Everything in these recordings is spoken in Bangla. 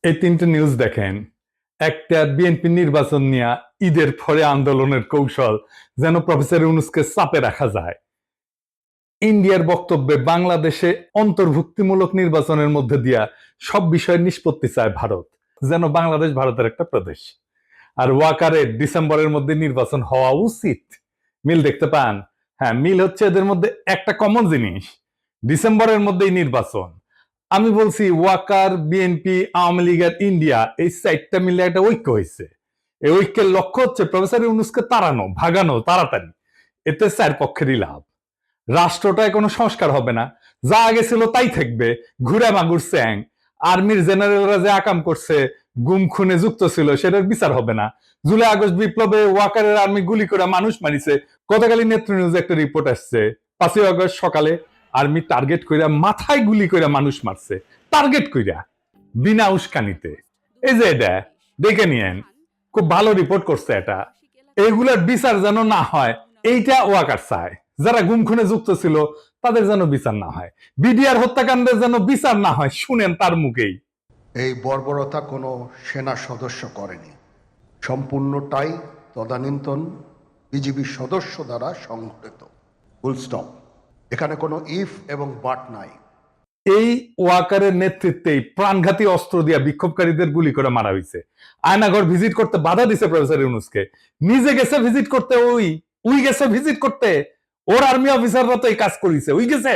এই তিনটে নিউজ দেখেন। একটা, বিএনপি নির্বাচন নিয়ে ঈদের পরে আন্দোলনের কৌশল যেন প্রফেসর ইউনূসকে চাপে রাখা যায়। ইন্ডিয়ার বক্তব্যে বাংলাদেশে অন্তর্ভুক্তিমূলক নির্বাচনের মধ্যে দিয়া সব বিষয়ের নিষ্পত্তি চায় ভারত, যেন বাংলাদেশ ভারতের একটা প্রদেশ। আর ওয়াকারের ডিসেম্বরের মধ্যে নির্বাচন হওয়া উচিত। মিল দেখতে পান? হ্যাঁ, মিল হচ্ছে এদের মধ্যে একটা কমন জিনিস, ডিসেম্বরের মধ্যেই নির্বাচন। আমি বলছি ওয়াকার, বিএনপি, আওয়ামী লীগ আর ইন্ডিয়া, এই চারটা মিলে একটা ঐক্য হয়েছে। এই ঐক্যের লক্ষ্য হচ্ছে প্রফেসর ইউনূসকে তাড়ানো, ভাগানো তাড়াতাড়ি। এতে চার পক্ষেরই লাভ। রাষ্ট্রটায় কোনো সংস্কার হবে না, যা আগে ছিল তাই থাকবে, ঘুরে মাগুর স্যাং। আর্মির জেনারেলরা যে আকাম করছে, গুম খুনে যুক্ত ছিল, সেটার বিচার হবে না। জুলাই আগস্ট বিপ্লবে ওয়াকারের আর্মি গুলি করে মানুষ মারিছে। গতকালই নেত্র নিউজে একটা রিপোর্ট আসছে, 5ই আগস্ট সকালে আর্মি টার্গেট কইরা মাথায় গুলি কইরা মানুষ মারছে, টার্গেট কইরা, বিনা উস্কানিতে। এই যে এটা দেখে নিয়েন, খুব ভালো রিপোর্ট করছে এটা। এগুলার বিচার যেন না হয়, এইটা ওয়াকার চায়। যারা গুম খুনে যুক্ত ছিল তাদের যেন বিচার না হয়, বিডিআর হত্যাকাণ্ডের যেন বিচার না হয়, শুনেন তার মুখেই। এই বর্বরতা কোনো সেনা সদস্য করেনি, সম্পূর্ণটাই তদানীন্তন বিজিবি সদস্য দ্বারা সংঘটিত। Full stop. এখানে কোনো ইফ এবং বাট নাই। এই ওয়াকারের নেতৃত্বেই প্রাণঘাতী অস্ত্র দিয়া বিক্ষোভকারীদের গুলি করে মারা হয়েছে। আয়নাঘর ভিজিট করতে বাধা দিছে প্রফেসর ইউনূসকে। নিজে গেছে ভিজিট করতে, উই গেছে ভিজিট করতে। ওর আর্মি অফিসাররা তো এই কাজ করেছে, উই গেছে,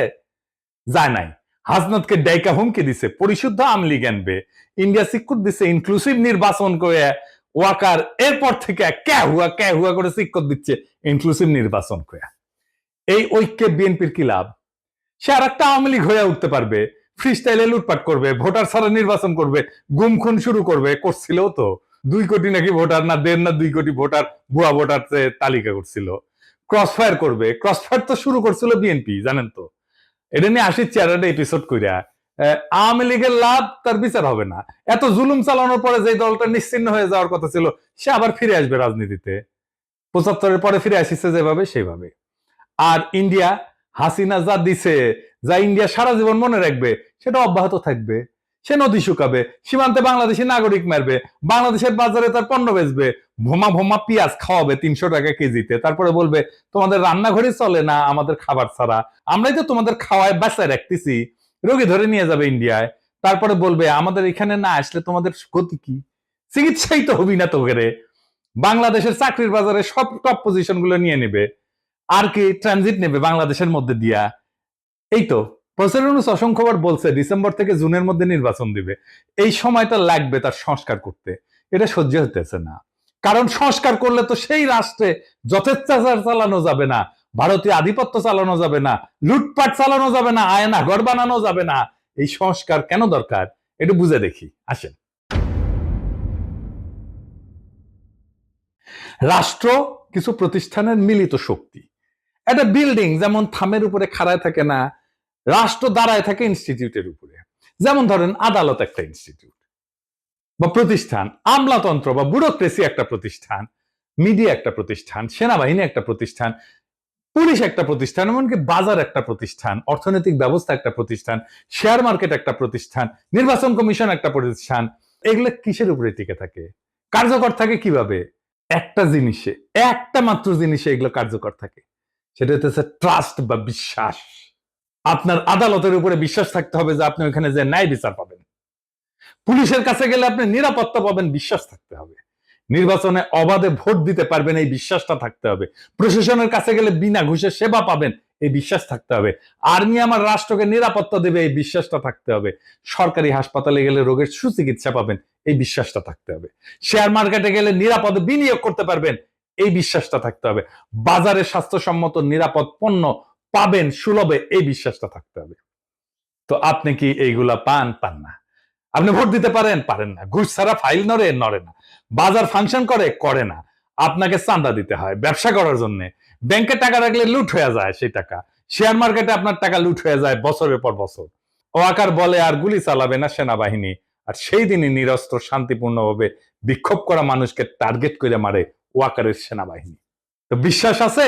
যায় নাই। হাসনাতকে ডাইকা হুমকি দিছে পরিশুদ্ধ আওয়ামী লীগ আনবে, ইন্ডিয়া সিক্কুর দিছে ইনক্লুসিভ নির্বাচন করে। ওয়াকার এরপর থেকে কে হুয়া করে সিক্কুর দিচ্ছে ইনক্লুসিভ নির্বাচন করে। এই ঐক্যে বিএনপির কি লাভ? সে আর একটা আওয়ামী লীগ হয়ে উঠতে পারবে, ফ্রি স্টাইলে লুটপাট করবে, ভোটার ছাড়া নির্বাচন করবে, গুম খুন শুরু করবে। করছিল তো 2 কোটি নাকি ভোটার, না 1.5 না 2 কোটি ভোটার, ভুয়া ভোটার তালিকা করছিল। ক্রসফায়ার করবে, ক্রসফায়ার তো শুরু করছিল বিএনপি, জানেন তো। এটা নিয়ে আসি চেয়ারটা এপিসোড কইরা। আওয়ামী লীগের লাভ, তার বিচার হবে না। এত জুলুম চালানোর পরে যে দলটা নিশ্চিন্ন হয়ে যাওয়ার কথা ছিল, সে আবার ফিরে আসবে রাজনীতিতে। 75-এর পরে ফিরে আসিছে যেভাবে সেইভাবে। আর ইন্ডিয়া, হাসিনা যা দিছে, যা ইন্ডিয়া সারা জীবন মনে রাখবে, সেটা অব্যাহত থাকবে। সে নদী শুকাবে, সীমান্তে বাংলাদেশি নাগরিক মারবে, বাংলাদেশের বাজারে তার পণ্য বেচবে, ভোমা ভোমা পেঁয়াজ খাওয়াবে 300 টাকা কেজিতে, তারপরে বলবে তোমাদের রান্নাঘরে চলে না আমাদের খাবার ছাড়া, আমরাই তো তোমাদের খাওয়ায় বাঁচায় রাখতেছি। রোগী ধরে নিয়ে যাবে ইন্ডিয়ায়, তারপরে বলবে আমাদের এখানে না আসলে তোমাদের গতি কি? চিকিৎসাই তো হবি না তোকে। বাংলাদেশের চাকরির বাজারে সব টপ পজিশন গুলো নিয়ে নেবে, আর কি ট্রানজিট নেবে বাংলাদেশের মধ্যে দিয়া। এই তো প্রফেসর ইউনূস অসংখ্যবার বলছে ডিসেম্বর থেকে জুনের মধ্যে নির্বাচন দিবে। এই সময়টা লাগবে তার সংস্কার করতে, এটা সহ্য হতেছে না। কারণ সংস্কার করলে তো সেই রাষ্ট্রে যথেচ্ছাচার চালানো যাবে না, ভারতীয় আধিপত্য চালানো যাবে না, লুটপাট চালানো যাবে না, আয়না ঘর বানানো যাবে না। এই সংস্কার কেন দরকার একটু বুঝে দেখি, আসেন। রাষ্ট্র কিছু প্রতিষ্ঠানের মিলিত শক্তি। একটা বিল্ডিং যেমন থামের উপরে খাড়ায় থাকে না, রাষ্ট্র দাঁড়ায় থাকে ইনস্টিটিউটের উপরে। যেমন ধরেন আদালত একটা ইনস্টিটিউট বা প্রতিষ্ঠান, আমলাতন্ত্র বা ব্যুরোক্রেসি একটা প্রতিষ্ঠান, মিডিয়া একটা প্রতিষ্ঠান, সেনাবাহিনী একটা প্রতিষ্ঠান, পুলিশ একটা প্রতিষ্ঠান, এমনকি বাজার একটা প্রতিষ্ঠান, অর্থনৈতিক ব্যবস্থা একটা প্রতিষ্ঠান, শেয়ার মার্কেট একটা প্রতিষ্ঠান, নির্বাচন কমিশন একটা প্রতিষ্ঠান। এগুলো কিসের উপরে টিকে থাকে, কার্যকর থাকে কিভাবে? একটা জিনিসে, একটা মাত্র জিনিসে এগুলো কার্যকর থাকে, সেটা হচ্ছে ট্রাস্ট বা বিশ্বাস। আপনার আদালতের উপরে বিশ্বাস থাকতে হবে যে আপনি ওখানে যে ন্যায় বিচার পাবেন। পুলিশের কাছে গেলে আপনি নিরাপত্তা পাবেন, বিশ্বাস থাকতে হবে। নির্বাচনে অবাধে ভোট দিতে পারবেন, এই বিশ্বাসটা থাকতে হবে। প্রশাসনের কাছে গেলে বিনা ঘুষে সেবা পাবেন, এই বিশ্বাস থাকতে হবে। আর্মি আমার রাষ্ট্রকে নিরাপত্তা দেবে, এই বিশ্বাসটা থাকতে হবে। সরকারি হাসপাতালে গেলে রোগের সুচিকিৎসা পাবেন, এই বিশ্বাসটা থাকতে হবে। শেয়ার মার্কেটে গেলে নিরাপদে বিনিয়োগ করতে পারবেন, এই বিশ্বাসটা থাকতে হবে। বাজারে স্বাস্থ্যসম্মত নিরাপদ পণ্য পাবেন সুলভে, এই বিশ্বাসটা থাকতে হবে। তো আপনি কি এইগুলা পান? পান না। আপনি ভোট দিতে পারেন? পারেন না। ঘুষ ছাড়া ফাইল নড়ে না। বাজার ফাংশন করে না। আপনাকে চাঁদা দিতে হয় ব্যবসা করার জন্য। ব্যাংকে টাকা রাখলে লুট হয়ে যায় সেই টাকা। শেয়ার মার্কেটে আপনার টাকা লুট হয়ে যায় বছরের পর বছর। ওয়াকার বলে আর গুলি চালাবে না সেনাবাহিনী, আর সেই দিনই নিরস্ত্র শান্তিপূর্ণভাবে বিক্ষোভ করা মানুষকে টার্গেট করে মারে ওয়াকারের সেনাবাহিনী। তো বিশ্বাস আছে?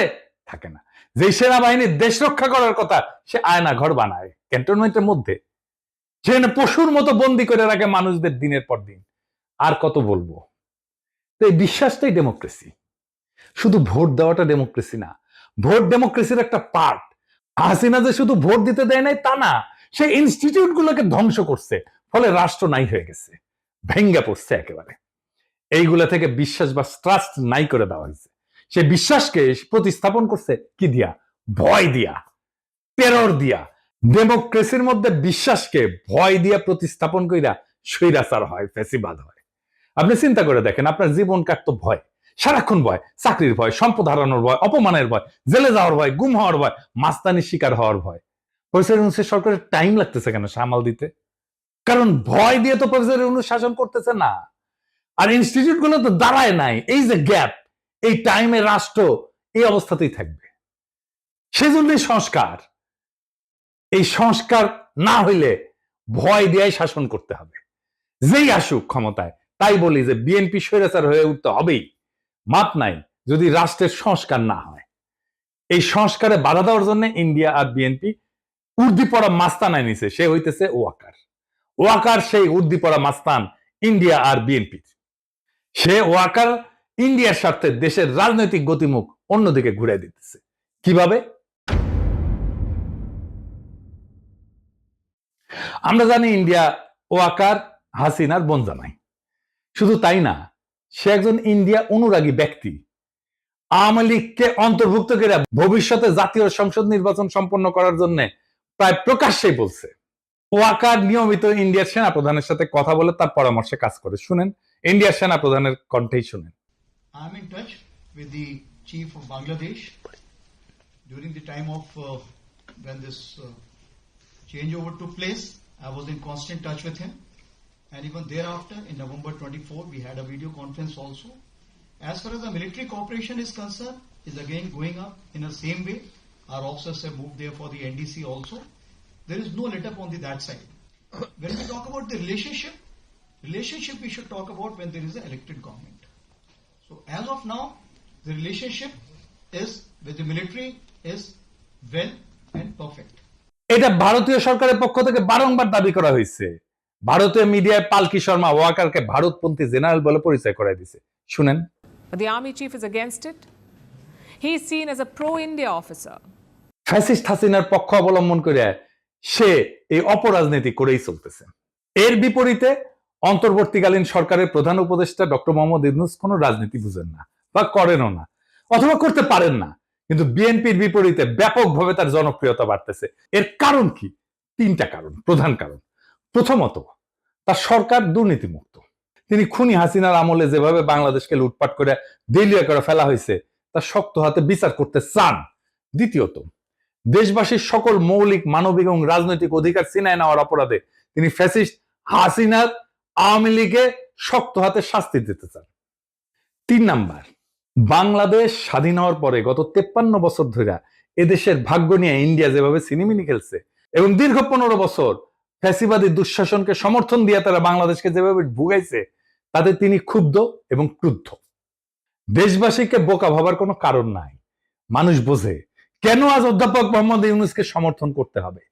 থাকে না। যে সেনাবাহিনী দেশ রক্ষা করার কথা, সে আয়না ঘর বানায় ক্যান্টনমেন্টের মধ্যে। সেখানে পশুর মতো বন্দি করে রাখে মানুষদের দিনের পর দিন। আর কত বলবো? তো এই বিশ্বাসটাই ডেমোক্রেসি। শুধু ভোট দেওয়াটা ডেমোক্রেসি না, ভোট ডেমোক্রেসির একটা পার্ট। হাসিনা যে শুধু ভোট দিতে দেয় নাই তা না, সে ইনস্টিটিউট গুলোকে ধ্বংস করছে, ফলে রাষ্ট্র নাই হয়ে গেছে, ভেঙ্গে পড়ছে একেবারে। এইগুলা থেকে বিশ্বাস বা ট্রাস্ট নাই করে দেওয়া হয়েছে। সে বিশ্বাসকে প্রতিস্থাপন করছে কি দিয়া? ভয় দিয়া, টেরর দিয়া। ডেমোক্রেসির মধ্যে বিশ্বাসকে ভয় দিয়া প্রতিস্থাপন কইরা স্বৈরাচার হয়, ফ্যাসিবাদ হয়। আপনি চিন্তা করে দেখেন, আপনার জীবন কাটতো ভয়, সারাক্ষণ ভয়, চাকরির ভয়, সম্পদ হারানোর ভয়, অপমানের ভয়, জেলে যাওয়ার ভয়, গুম হওয়ার ভয়, মাস্তানির শিকার হওয়ার ভয়। প্রফেসর ইউনূসের সরকারের টাইম লাগতেছে কেন সামাল দিতে? কারণ ভয় দিয়ে তো প্রফেসর ইউনূস শাসন করতেছে না, আর ইনস্টিটিউট গুলো তো দাঁড়ায় নাই। এই যে গ্যাপ, এই টাইমে রাষ্ট্র এই অবস্থাতেই থাকবে। সেজন্যই সংস্কার। এই সংস্কার না হইলে ভয় দিয়েই শাসন করতে হবে, যেই আসুক ক্ষমতায়। তাই বলি যে বিএনপি স্বৈরাচার হয়ে উঠতে হবেই, মাপ নাই যদি রাষ্ট্রের সংস্কার না হয়। এই সংস্কারে বাধা দেওয়ার জন্য ইন্ডিয়া আর বিএনপি উর্দি পড়া মাস্তান আনিছে, সে হইতেছে ওয়াকার। ওয়াকার সেই উর্দি পড়া মাস্তান ইন্ডিয়া আর বিএনপির। সে ওয়াকার ইন্ডিয়ার স্বার্থে দেশের রাজনৈতিক গতিমুখ অন্যদিকে ঘুরে দিতেছে। কিভাবে? আমরা জানি ইন্ডিয়া ওয়াকার হাসিনার বনজামাই। শুধু তাই না, সে একজন ইন্ডিয়া অনুরাগী ব্যক্তি। আওয়ামী লীগকে অন্তর্ভুক্ত করে ভবিষ্যতে জাতীয় সংসদ নির্বাচন সম্পন্ন করার জন্য প্রায় প্রকাশ্যেই বলছে। ওয়াকার নিয়মিত ইন্ডিয়ার সেনা প্রধানের সাথে কথা বলে তার পরামর্শে কাজ করে। শুনেন ইন্ডিয়ার সেনা প্রধানের কণ্ঠেই শুনেন। I am in touch with the chief of Bangladesh during the time of when this changeover took place. I was in constant touch with him, and even thereafter, in November 24, we had a video conference also. As far as the military cooperation is concerned, is again going up in the same way. Our officers have moved there for the NDC also. There is no let up on that side. When we talk about the relationship we should talk about when there is an elected government. So as of now, the relationship is with the military is well and perfect. এটা ভারতীয় সরকারের পক্ষ থেকে বারংবার দাবি করা হয়েছে। ভারতীয় মিডিয়ায় পালকি শর্মা ওয়াকারকে ভারতপন্থী জেনারেল বলে পরিচয় করাই দিছে। শুনেন। But the army chief is against it. He is seen as a pro-India officer. Fascist হাসিনার পক্ষ অবলম্বন করে সে এই অপরাজনীতি করেই চলতেছে। এর বিপরীতে অন্তর্বর্তীকালীন সরকারের প্রধান উপদেষ্টা ডক্টর মোহাম্মদ ইউনূস কোনো রাজনীতি বুঝেন না বা করেনও না, অথবা করতে পারেন না। কিন্তু বিএনপির বিপরীতে ব্যাপকভাবে তার জনপ্রিয়তা বাড়তেছে। এর কারণ কি? তিনটা কারণ, প্রধান কারণ। প্রথমত, তার সরকার দুর্নীতিমুক্ত। তিনি খুনি হাসিনার আমলে যেভাবে বাংলাদেশকে লুটপাট করে দেউলিয়া করে ফেলা হয়েছে তা শক্ত হাতে বিচার করতে চান। দ্বিতীয়ত, দেশবাসীর সকল মৌলিক মানবিক এবং রাজনৈতিক অধিকার ছিনায় নেওয়ার অপরাধে তিনি ফ্যাসিস্ট হাসিনার আওয়ামী লীগে শক্ত হাতে শাস্তি দিতে চান। 3 নাম্বার, বাংলাদেশ স্বাধীন হওয়ার পরে গত 53 বছর ধরে এদেশের ভাগ্য নিয়ে ইন্ডিয়া যেভাবে সিনেমিনি খেলছে এবং দীর্ঘ 15 বছর ফ্যাসিবাদী দুঃশাসনকে সমর্থন দিয়ে তারা বাংলাদেশকে যেভাবে ভুগাইছে, তাতে তিনি ক্ষুব্ধ এবং ক্রুদ্ধ। দেশবাসীকে বোকা ভাবার কোনো কারণ নাই। মানুষ বোঝে কেন আজ অধ্যাপক মোহাম্মদ ইউনূসকে সমর্থন করতে হবে।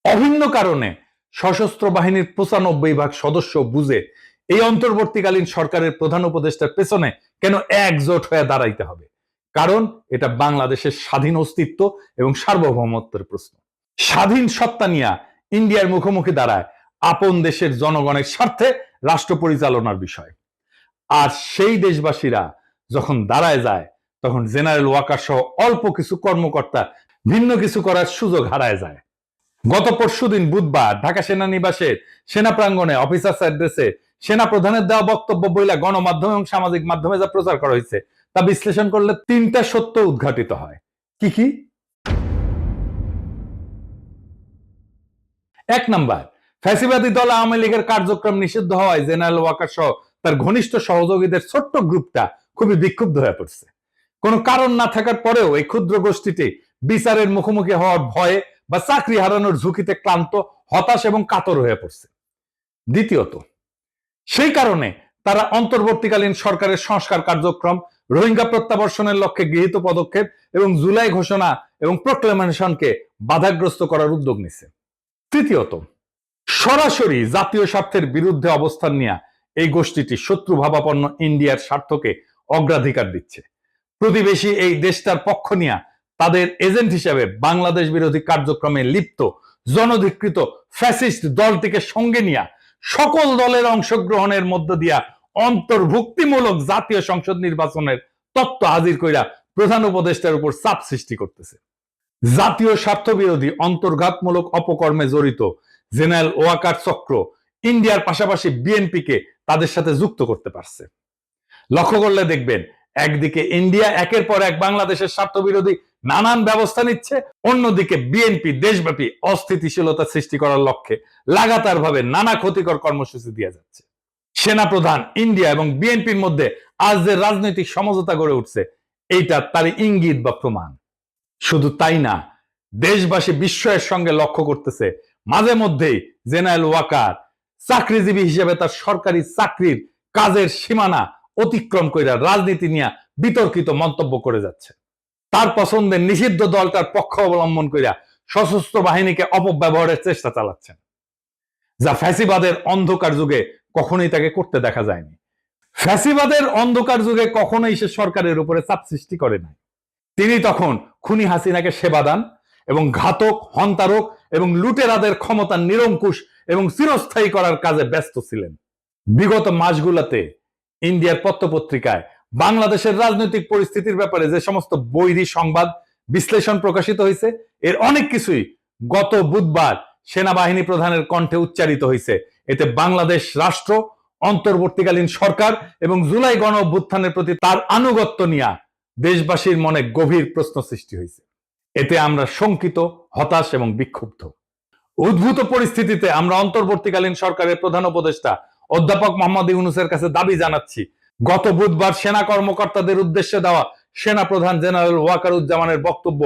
অভিন্ন কারণে সশস্ত্র বাহিনীর 95% সদস্য বুঝে এই অন্তর্বর্তীকালীন সরকারের প্রধান উপদেষ্টার পেছনে কেন একজোট হয়ে দাঁড়াইতে হবে। কারণ এটা বাংলাদেশের স্বাধীন অস্তিত্ব এবং সার্বভৌমত্বের প্রশ্ন। স্বাধীন সত্তা নিয়ে ইন্ডিয়ার মুখোমুখি দাঁড়ায় আপন দেশের জনগণের স্বার্থে রাষ্ট্র পরিচালনার বিষয়। আর সেই দেশবাসীরা যখন দাঁড়ায় যায়, তখন জেনারেল ওয়াকার সহ অল্প কিছু কর্মকর্তা ভিন্ন কিছু করার সুযোগ হারায় যায়। গত পরশুদিন বুধবার ঢাকা সেনানিবাসের সেনা প্রাঙ্গণে অফিসার্স অ্যাড্রেসে সেনা প্রধানের দেওয়া বক্তব্য বইলা গণমাধ্যম এবং সামাজিক মাধ্যমে যা প্রচার করা হয়েছে তা বিশ্লেষণ করলে 3টা সত্য উদ্ঘাটিত হয়। কি কি? 1 নাম্বার, ফ্যাসিবাদী দল আওয়ামী লীগের কার্যক্রম নিষিদ্ধ হওয়ায় জেনারেল ওয়াকার সহ তার ঘনিষ্ঠ সহযোগীদের ছোট্ট গ্রুপটা খুবই বিক্ষুব্ধ হয়ে পড়ছে। কোনো কারণ না থাকার পরেও এই ক্ষুদ্র গোষ্ঠীটি বিচারের মুখোমুখি হওয়ার ভয়ে বা চাকরি হারানোর ঝুঁকিতে ক্লান্ত, হতাশ এবং কাতর হয়ে পড়ছে। দ্বিতীয়ত, সেই কারণে তারা অন্তর্বর্তীকালীন সরকারের সংস্কার কার্যক্রম, রোহিঙ্গা প্রত্যাবর্ষণের লক্ষ্যে গৃহীত পদক্ষেপ এবং জুলাই ঘোষণা এবং প্রোক্লেমেশনকে বাধাগ্রস্ত করার উদ্যোগ নিছে। তৃতীয়ত, সরাসরি জাতীয় স্বার্থের বিরুদ্ধে অবস্থান নিয়ে এই গোষ্ঠীটি শত্রুভাবাপন্ন ইন্ডিয়ার স্বার্থকে অগ্রাধিকার দিচ্ছে। প্রতিবেশী এই দেশটার পক্ষ নিয়ে তাদের এজেন্ট হিসেবে বাংলাদেশ বিরোধী কার্যক্রমে লিপ্ত জনধিকৃত ফ্যাসিস্ট দলটিকে সঙ্গে নিয়ে সকল দলের অংশগ্রহণের মধ্য দিয়া অন্তর্ভুক্তিমূলক জাতীয় সংসদ নির্বাচনের তত্ত্ব হাজির কইরা প্রধান উপদেষ্টার উপর চাপ সৃষ্টি করতেছে। জাতীয় স্বার্থ বিরোধী অন্তর্ঘাতমূলক অপকর্মে জড়িত জেনারেল ওয়াকার চক্র ইন্ডিয়ার পাশাপাশি বিএনপিকে তাদের সাথে যুক্ত করতে পারছে। লক্ষ্য করলে দেখবেন, একদিকে ইন্ডিয়া একের পর এক বাংলাদেশের স্বার্থ বিরোধী নানান ব্যবস্থা নিচ্ছে, অন্যদিকে বিএনপি দেশব্যাপী অস্থিতিশীলতা সৃষ্টি করার লক্ষ্যে লাগাতার ভাবে নানা ক্ষতিকর কর্মসূচি দিয়ে যাচ্ছে। সেনাপ্রধান, ইন্ডিয়া এবং বিএনপির মধ্যে আজ যে রাজনৈতিক সমঝোতা গড়ে উঠছে, এইটা তার ইঙ্গিত বা প্রমাণ। শুধু তাই না, দেশবাসী বিস্ময়ের সঙ্গে লক্ষ্য করতেছে মাঝে মধ্যেই জেনারেল ওয়াকার চাকরিজীবী হিসেবে তার সরকারি চাকরির কাজের সীমানা অতিক্রম করে রাজনীতি নিয়ে বিতর্কিত মন্তব্য করে যাচ্ছে। তার পছন্দের নিষিদ্ধ দলটার পক্ষ অবলম্বন করে সশস্ত্র বাহিনীকে অপব্যবহারের চেষ্টা চালাচ্ছেন, যা ফ্যাসিবাদের অন্ধকার যুগে কখনোই তাকে করতে দেখা যায়নি। ফ্যাসিবাদের অন্ধকার যুগে কখনোই সে সরকারের উপরে চাপ সৃষ্টি করে নাই। তিনি তখন খুনি হাসিনাকে সেবা দান এবং ঘাতক, হন্তারক এবং লুটেরাদের ক্ষমতা নিরঙ্কুশ এবং চিরস্থায়ী করার কাজে ব্যস্ত ছিলেন। বিগত মাসগুলোতে ইন্ডিয়ার পত্রপত্রিকায় বাংলাদেশের রাজনৈতিক পরিস্থিতির ব্যাপারে যে সমস্ত বৈরী সংবাদ বিশ্লেষণ প্রকাশিত হয়েছে, এর অনেক কিছুই গত বুধবার সেনাবাহিনী প্রধানের কণ্ঠে উচ্চারিত হয়েছে। এতে বাংলাদেশ রাষ্ট্র, অন্তর্বর্তীকালীন সরকার এবং জুলাই গণ অভ্যুত্থানের প্রতি তার আনুগত্য নিয়ে দেশবাসীর মনে গভীর প্রশ্ন সৃষ্টি হয়েছে। এতে আমরা শঙ্কিত, হতাশ এবং বিক্ষুব্ধ। উদ্ভূত পরিস্থিতিতে আমরা অন্তর্বর্তীকালীন সরকারের প্রধান উপদেষ্টা অধ্যাপক মোহাম্মদ ইউনূসের কাছে দাবি জানাচ্ছি, গত বুধবার সেনা কর্মকর্তাদের উদ্দেশ্যে দেওয়া সেনা প্রধান জেনারেল ওয়াকারুজ্জামানের বক্তব্য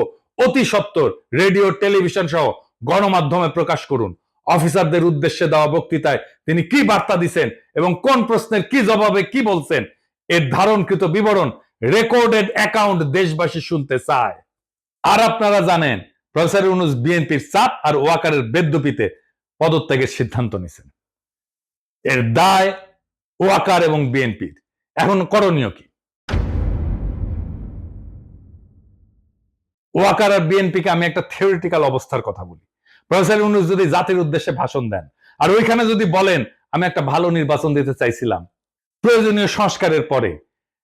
অতি সত্বর রেডিও, টেলিভিশন সহ গণমাধ্যমে প্রকাশ করুন। অফিসারদের উদ্দেশ্যে দেওয়া বক্তৃতায় তিনি কি বার্তা দিচ্ছেন এবং কোন প্রশ্নের কি জবাবে কি বলছেন, এর ধারণকৃত বিবরণ, রেকর্ডেড অ্যাকাউন্ট দেশবাসী শুনতে চায়। আর আপনারা জানেন, প্রফেসর ইউনূস বিএনপির চাপ আর ওয়াকারের বেদ্যুপিতে পদত্যাগের সিদ্ধান্ত নিয়েছেন। এর দায় ওয়াকার এবং বিএনপির। এখন করণীয় কি? ওয়াকার আর বিএনপিকে আমি একটা থিওরিটিক্যাল অবস্থার কথা বলি। প্রফেসর ইউনূস যদি জাতির উদ্দেশ্যে ভাষণ দেন আর ওইখানে যদি বলেন আমি একটা ভালো নির্বাচন দিতে চাইছিলাম প্রয়োজনীয় সংস্কারের পরে,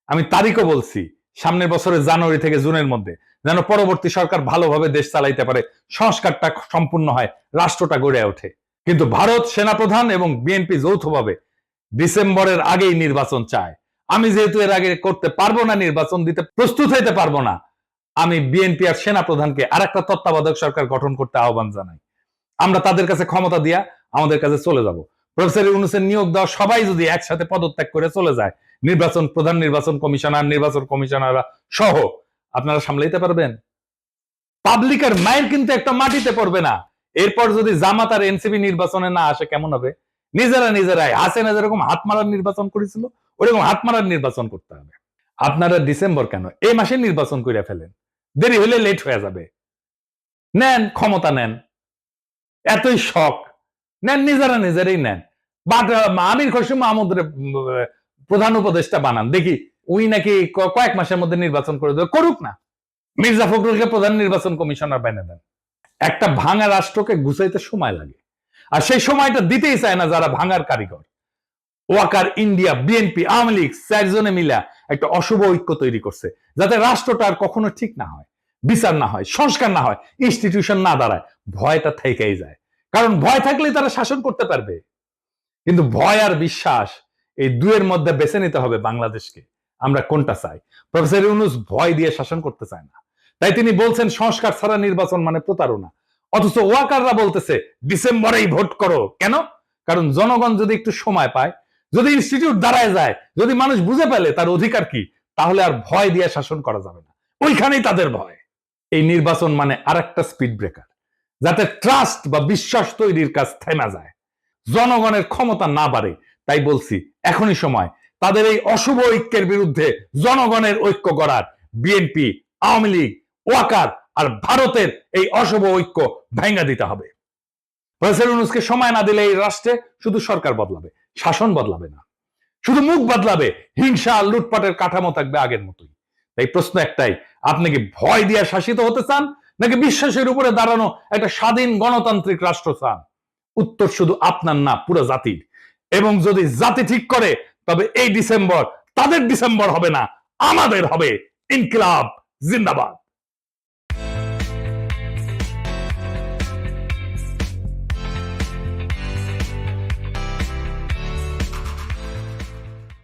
আমি তারিখও বলছি, সামনের বছরের জানুয়ারি থেকে জুনের মধ্যে, যেন পরবর্তী সরকার ভালোভাবে দেশ চালাইতে পারে, সংস্কারটা সম্পূর্ণ হয়, রাষ্ট্রটা গড়ে ওঠে। কিন্তু ভারত সেনাপ্রধান এবং বিএনপি যৌথভাবে ডিসেম্বরের আগেই নির্বাচন চায়। আমি যেহেতু এর আগে করতে পারবো না, নির্বাচন দিতে প্রস্তুত হইতে পারবো না, আমি বিএনপি আর সেনাপ্রধানকে আরেকটা তত্ত্বাবধায়ক সরকার গঠন করতে আহ্বান জানাই। আমরা তাদের কাছে ক্ষমতা দিয়া আমাদের কাছে চলে যাব। প্রফেসর ইউনূসের নিয়োগ দেওয়া সবাই যদি একসাথে পদত্যাগ করে চলে যায়, নির্বাচন প্রধান, নির্বাচন কমিশনার, নির্বাচন কমিশনাররা সহ, আপনারা সামলাইতে পারবেন? পাবলিকের মাইল কিন্তু একটা মাটিতে পড়বে না। এরপর যদি জামাত আর এনসিপি নির্বাচনে না আসে কেমন হবে? নিজেরাই হাসিনা যেরকম হাত মারার নির্বাচন করেছিল, ওরকম হাত মারার নির্বাচন করতে হবে। আপনারা ডিসেম্বর কেন, এই মাসে নির্বাচন করে ফেলেন, দেরি হলে লেট হয়ে যাবে। নেন, ক্ষমতা নেন, এতই শখ নেন, নিজেরাই নেন। বাট আমির খসরু মাহমুদের প্রধান উপদেষ্টা বানান, দেখি উই নাকি কয়েক মাসের মধ্যে নির্বাচন করে দেবে, করুক না। মির্জা ফখরুলকে প্রধান নির্বাচন কমিশনার বানিয়ে দেন। একটা ভাঙা রাষ্ট্রকে গুছাইতে সময় লাগে, আর সেই সময়টা দিতেই চায় না যারা ভাঙার কারিগর। ওয়াকার, ইন্ডিয়া, বিএনপি, আওয়ামী লীগ চারজনে মিলা একটা অশুভ ঐক্য তৈরি করছে, যাতে রাষ্ট্রটা আর কখনো ঠিক না হয়, বিচার না হয়, সংস্কার না হয়, ইনস্টিটিউশন না দাঁড়ায়। ভয়টা থেকেই যায়, কারণ ভয় থাকলেই তারা শাসন করতে পারবে। কিন্তু ভয় আর বিশ্বাস, এই দুয়ের মধ্যে বেছে নিতে হবে বাংলাদেশকে, আমরা কোনটা চাই। প্রফেসর ইউনূস ভয় দিয়ে শাসন করতে চায় না, তাই তিনি বলছেন সংস্কার ছাড়া নির্বাচন মানে প্রতারণা। অথচ ওয়াকাররা বলতেছে ডিসেম্বরেই ভোট করো। কেন? কারণ জনগণ যদি একটু সময় পায়, যদি ইনস্টিটিউট দাঁড়ায় যায়, যদি মানুষ বুঝে পেলে তার অধিকার কি, তাহলে আর ভয় দিয়ে শাসন করা যাবে না। ওইখানেই তাদের ভয়। এই নির্বাচন মানে আরেকটা স্পিড ব্রেকার, যাতে ট্রাস্ট বা বিশ্বাস তৈরির কাজ থেমে যায়, জনগণের ক্ষমতা না বাড়ে। তাই বলছি, এখনই সময় তাদের এই অশুভ ঐক্যের বিরুদ্ধে জনগণের ঐক্য গড়ার। বিএনপি, আওয়ামী লীগ, ওয়াকার আর ভারতের এই অশুভ ঐক্য ভেঙে দিতে হবে। প্রফেসর ইউনূসকে সময় না দিলে এই রাষ্ট্রে শুধু সরকার বদলাবে, শাসন বদলাবে না, শুধু মুখ বদলাবে, হিংসা আর লুটপাটের কাঠামো থাকবে আগের মতোই। তাই প্রশ্ন একটাই, আপনি কি ভয় দিয়ে শাসিত হতে চান নাকি বিশ্বাসের উপরে দাঁড়ানো একটা স্বাধীন গণতান্ত্রিক রাষ্ট্র চান? উত্তর শুধু আপনার না, পুরো জাতির। এবং যদি জাতি ঠিক করে, তবে এই ডিসেম্বর তাদের ডিসেম্বর হবে না, আমাদের হবে। ইনকিলাব জিন্দাবাদ।